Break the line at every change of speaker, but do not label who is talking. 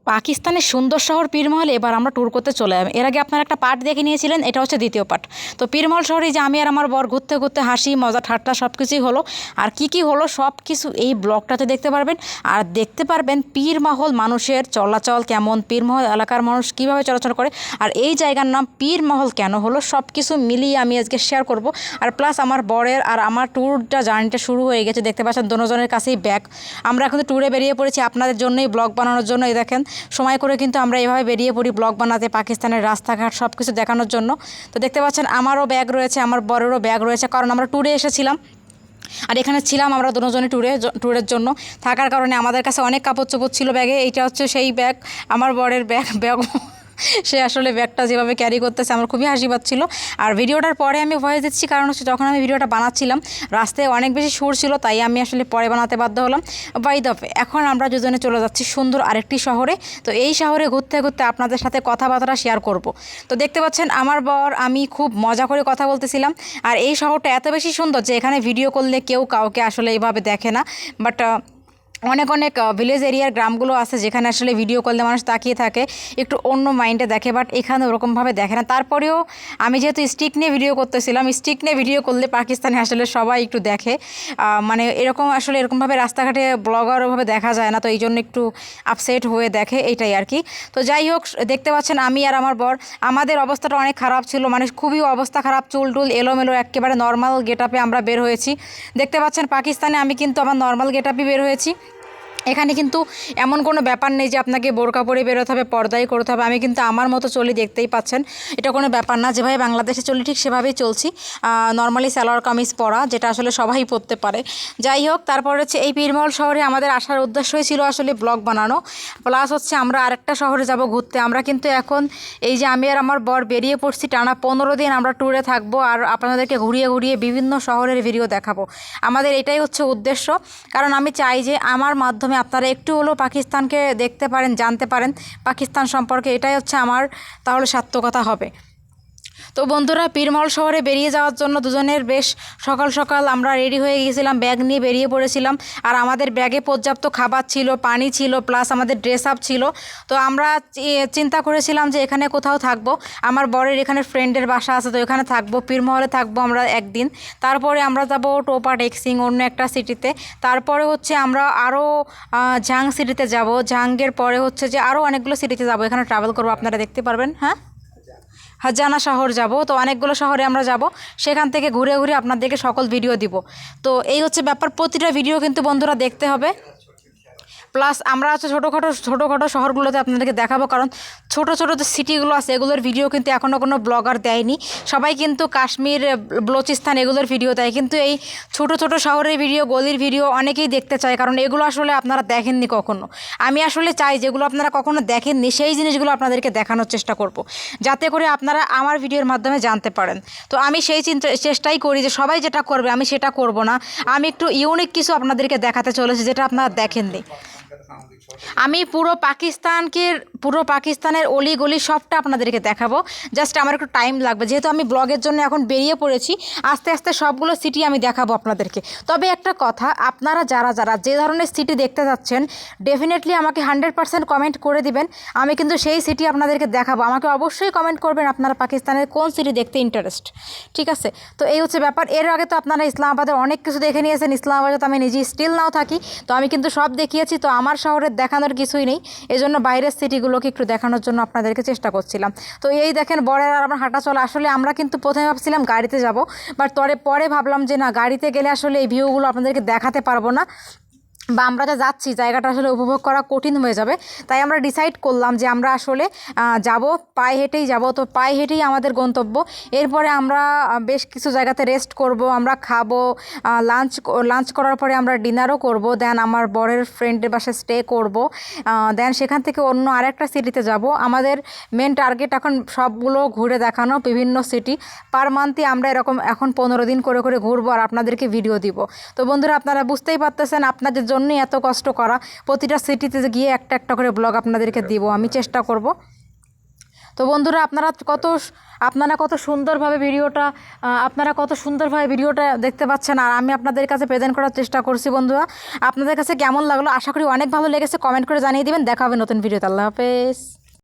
পাকিস্তানের সুন্দর শহর পীরমহলে এবার আমরা ট্যুর করতে চলে যাবো। এর আগে আপনারা একটা পার্ট দেখে নিয়েছিলেন, এটা হচ্ছে দ্বিতীয় পার্ট। তো পীরমহল শহরে যে আমি আর আমার বর ঘুরতে ঘুরতে হাসি মজা ঠাট্টা সব কিছুই হলো। আর কি কি হলো সব কিছু এই ব্লগটাতে দেখতে পারবেন। আর দেখতে পারবেন পীরমহল মানুষের চলাচল কেমন, পীরমহল এলাকার মানুষ কীভাবে চলাচল করে, আর এই জায়গার নাম পীরমহল কেন হলো, সব কিছু মিলিয়ে আমি আজকে শেয়ার করব। আর প্লাস আমার বরের আর আমার ট্যুরটা জার্নিটা শুরু হয়ে গেছে, দেখতে পাচ্ছেন দুজনের কাছেই ব্যাগ। আমরা এখন ট্যুরে বেরিয়ে পড়েছি আপনাদের জন্যই, ব্লগ বানানোর জন্য। এই দেখেন সময় করে কিন্তু আমরা এভাবে বেরিয়ে পড়ি ব্লগ বানাতে, পাকিস্তানের রাস্তাঘাট সব কিছু দেখানোর জন্য। তো দেখতে পাচ্ছেন আমারও ব্যাগ রয়েছে, আমার বরেরও ব্যাগ রয়েছে, কারণ আমরা ট্যুরে এসেছিলাম আর এখানে ছিলাম আমরা দুজনে ট্যুরের জন্য। থাকার কারণে আমাদের কাছে অনেক কাপড় চোপড় ছিল ব্যাগে। এইটা হচ্ছে সেই ব্যাগ, আমার বরের ব্যাগ সে আসলে ব্যাগটা যেভাবে ক্যারি করতেছে আমার খুবই হাসি পাচ্ছিল। আর ভিডিওটার পরে আমি ভয়েস দিচ্ছি, কারণ হচ্ছে যখন আমি ভিডিওটা বানাচ্ছিলাম রাস্তায় অনেক বেশি সুর ছিল, তাই আমি আসলে পরে বানাতে বাধ্য হলাম। বাই দ্য ওয়ে, এখন আমরা দুজনে চলে যাচ্ছি সুন্দর আরেকটি শহরে। তো এই শহরে ঘুরতে ঘুরতে আপনাদের সাথে কথাবার্তা শেয়ার করব। তো দেখতে পাচ্ছেন আমার বর আমি খুব মজা করে কথা বলতেছিলাম। আর এই শহরটা এত বেশি সুন্দর যে এখানে ভিডিও করলে কেউ কাউকে আসলে এইভাবে দেখে না। বাট অনেক অনেক ভিলেজ এরিয়ার গ্রামগুলো আছে যেখানে আসলে ভিডিও করলে মানুষ তাকিয়ে থাকে, একটু অন্য মাইন্ডে দেখে, বাট এখানে ওরকমভাবে দেখে না। তারপরেও আমি যেহেতু স্টিক নিয়ে ভিডিও করতেছিলাম, স্টিক নিয়ে ভিডিও করলে পাকিস্তানে আসলে সবাই একটু দেখে, মানে এরকম আসলে এরকমভাবে রাস্তাঘাটে ব্লগারভাবে দেখা যায় না, তো এই জন্য একটু আপসেট হয়ে দেখে, এইটাই আর কি। তো যাই হোক, দেখতে পাচ্ছেন আমি আর আমার বর, আমাদের অবস্থাটা অনেক খারাপ ছিল, মানে খুবই অবস্থা খারাপ, চুল টুল এলোমেলো, একেবারে নর্মাল গেট আপে আমরা বের হয়েছি। দেখতে পাচ্ছেন পাকিস্তানে আমি কিন্তু আমার নর্মাল গেট আপে বের হয়েছি। এখানে কিন্তু এমন কোনো ব্যাপার নেই যে আপনাকে বোরকা পরে বেরোতে হবে, পর্দাই করতে হবে। আমি কিন্তু আমার মতো চলি, দেখতেই পাচ্ছেন। এটা কোনো ব্যাপার না, যেভাবে বাংলাদেশে চলি ঠিক সেভাবেই চলছি। নর্মালি সালোয়ার কামিজ পরা, যেটা আসলে সবাই পরতে পারে। যাই হোক, তারপর হচ্ছে এই পীরমহল শহরে আমাদের আসার উদ্দেশ্যই ছিল আসলে ব্লগ বানানো, প্লাস হচ্ছে আমরা আরেকটা শহরে যাব ঘুরতে। আমরা কিন্তু এখন এই যে আমি আর আমার বর বেরিয়ে পড়ছি, টানা 15 দিন আমরা ট্যুরে থাকবো, আর আপনাদেরকে ঘুরিয়ে ঘুরিয়ে বিভিন্ন শহরের ভিডিও দেখাবো। আমাদের এটাই হচ্ছে উদ্দেশ্য, কারণ আমি চাই যে আমার মাধ্যমে আপনারা একটু হলেও পাকিস্তানকে দেখতে পারেন, জানতে পারেন পাকিস্তান সম্পর্কে। এটাই হচ্ছে আমার তাহলে সার্থকতা হবে। তো বন্ধুরা, পীরমহল শহরে বেরিয়ে যাওয়ার জন্য দুজনের বেশ সকাল সকাল আমরা রেডি হয়ে গিয়েছিলাম, ব্যাগ নিয়ে বেরিয়ে পড়েছিলাম। আর আমাদের ব্যাগে পর্যাপ্ত খাবার ছিল, পানি ছিল, প্লাস আমাদের ড্রেস আপ ছিল। তো আমরা চিন্তা করেছিলাম যে এখানে কোথাও থাকবো, আমার বরের এখানে ফ্রেন্ডের বাসা আছে, তো এখানে থাকবো, পীরমহলে থাকবো আমরা একদিন। তারপরে আমরা যাব টোপা টেক্সিং, অন্য একটা সিটিতে। তারপরে হচ্ছে আমরা আরও ঝাং সিটিতে যাব, ঝাঙ্গের পরে হচ্ছে যে আরও অনেকগুলো সিটিতে যাব, এখানে ট্রাভেল করবো, আপনারা দেখতে পারবেন। হ্যাঁ, হাজানা শহর যাব, তো অনেকগুলো শহরে আমরা যাব, সেখান থেকে ঘুরে ঘুরে আপনাদেরকে সকল ভিডিও দিব। তো এই হচ্ছে ব্যাপার, প্রতিটা ভিডিও কিন্তু বন্ধুরা দেখতে হবে। প্লাস আমরা হচ্ছে ছোটোখাটো শহরগুলোতে আপনাদেরকে দেখাবো, কারণ ছোটো ছোটো যে সিটিগুলো আছে এগুলোর ভিডিও কিন্তু এখনও কোনো ব্লগার দেয়নি। সবাই কিন্তু কাশ্মীর, বলুচিস্তান এগুলোর ভিডিও দেয়, কিন্তু এই ছোটো ছোটো শহরের ভিডিও, গলির ভিডিও অনেকেই দেখতে চায়, কারণ এগুলো আসলে আপনারা দেখেননি কখনো। আমি আসলে চাই যেগুলো আপনারা কখনো দেখেননি সেই জিনিসগুলো আপনাদেরকে দেখানোর চেষ্টা করব, যাতে করে আপনারা আমার ভিডিওর মাধ্যমে জানতে পারেন। তো আমি সেই চেষ্টাই করি যে সবাই যেটা করবে আমি সেটা করব না, আমি একটু ইউনিক কিছু আপনাদেরকে দেখাতে চলেছি যেটা আপনারা দেখেননি। আমি পুরো পাকিস্তানের অলি গলি সবটা আপনাদেরকে দেখাবো। জাস্ট আমার একটু টাইম লাগবে, যেহেতু আমি ব্লগের জন্য এখন বেরিয়ে পড়েছি, আস্তে আস্তে সবগুলো সিটি আমি দেখাবো আপনাদেরকে। তবে একটা কথা, আপনারা যারা যারা যে ধরনের সিটি দেখতে যাচ্ছেন ডেফিনেটলি আমাকে 100% কমেন্ট করে দিবেন, আমি কিন্তু সেই সিটি আপনাদেরকে দেখাবো। আমাকে অবশ্যই কমেন্ট করবেন আপনারা পাকিস্তানের কোন সিটি দেখতে ইন্টারেস্ট, ঠিক আছে? তো এই হচ্ছে ব্যাপার। এর আগে তো আপনারা ইসলামাবাদের অনেক কিছু দেখে নিয়েছেন, ইসলামাবাদে তো আমি নিজেই স্টিল নাও থাকি, তো আমি কিন্তু সব দেখিয়েছি। তো আমার শহরের দেখানোর কিছুই নেই, এজন্য বাইরের সিটিগুলোকে একটু দেখানোর জন্য আপনাদেরকে চেষ্টা করছিলাম। তো এই দেখেন বরের আর আমার হাঁটা চলা, আসলে আমরা কিন্তু প্রথমে ভাবছিলাম গাড়িতে যাব, বাট পরে ভাবলাম যে না, গাড়িতে গেলে আসলে এই ভিউগুলো আপনাদেরকে দেখাতে পারবো না, বা আমরা যা যাচ্ছি জায়গাটা আসলে উপভোগ করা কঠিন হয়ে যাবে। তাই আমরা ডিসাইড করলাম যে আমরা আসলে যাব, পায়ে হেঁটেই যাব। তো পায়ে হেঁটেই আমাদের গন্তব্য। এরপরে আমরা বেশ কিছু জায়গাতে রেস্ট করব, আমরা খাবো, লাঞ্চ করার পরে আমরা ডিনারও করব, দেন আমার বরের ফ্রেন্ডের বাসায় স্টে করব, দেন সেখান থেকে অন্য আরেকটা সিটিতে যাব। আমাদের মেন টার্গেট এখন সবগুলো ঘুরে দেখানো, বিভিন্ন সিটি। পার মান্থে আমরা এরকম এখন 15 দিন করে করে ঘুরবো আর আপনাদেরকে ভিডিও দিব। তো বন্ধুরা, আপনারা বুঝতেই পারতেছেন আপনাদের জন্যই এত কষ্ট করা, প্রতিটা সিটিতে গিয়ে একটা একটা করে ব্লগ আপনাদেরকে দিব, আমি চেষ্টা করব। তো বন্ধুরা আপনারা কত সুন্দরভাবে ভিডিওটা দেখতে পাচ্ছেন, আর আমি আপনাদের কাছে প্রেজেন্ট করার চেষ্টা করছি। বন্ধুরা আপনাদের কাছে কেমন লাগলো, আশা করি অনেক ভালো লেগেছে। কমেন্ট করে জানিয়ে দিবেন। দেখা হবে নতুন ভিডিওতে। আল্লাহ হাফেজ।